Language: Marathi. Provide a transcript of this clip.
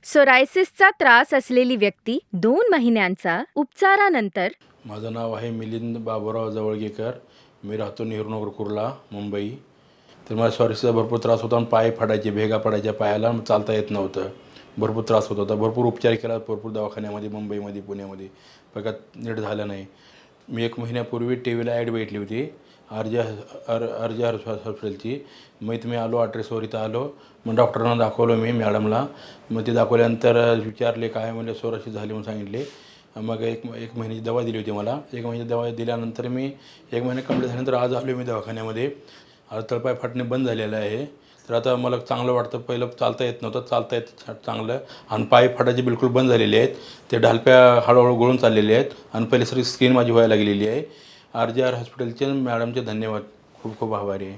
सोरायसिसचा त्रास असलेली व्यक्ती 2 महिन्यांचा उपचारानंतर. माझं नाव आहे मिलिंद बाबुराव जवळगेकर. मी राहतो नेहरूनगर कुर्ला, मुंबई. तर मला स्वारसीचा भरपूर त्रास होता आणि पाय फाटायचे, भेगा पडायच्या पायाला, चालता येत नव्हतं. भरपूर त्रास होत होता. भरपूर उपचार केला, भरपूर दवाखान्यामध्ये, मुंबईमध्ये, पुण्यामध्ये, प्रगत नीट झालं नाही. मी 1 महिन्यापूर्वी टी व्हीला ॲड बघितली होती आर हॉस्पिटलची. मग मी आलो, ॲड्रेसवर इथं आलो. मग डॉक्टरांना दाखवलं मी, मॅडमला. मग ते दाखवल्यानंतर विचारले काय, म्हणजे सोरायसिस झाली म्हणून सांगितले. मग एक महिन्याची दवा दिली होती मला. 1 महिन्याची दवा दिल्यानंतर मी 1 महिना कंप्लीट झाल्यानंतर आज आलो मी दवाखान्यामध्ये. आज तळपाय फाटणे बंद झालेलं आहे. तर आता मला चांगलं वाटतं. पहिलं चालता येत नव्हतं, चालता येत चांगलं. आणि पाय फाटायचे बिलकुल बंद झालेले आहेत. ते ढालप्या हळूहळू गळून चाललेले आहेत. आणि पहिले सगळी स्किन माझी व्हायला लागलेली आहे. आर हॉस्पिटलचे मॅडमचे धन्यवाद, खूप खूप आभारी आहे.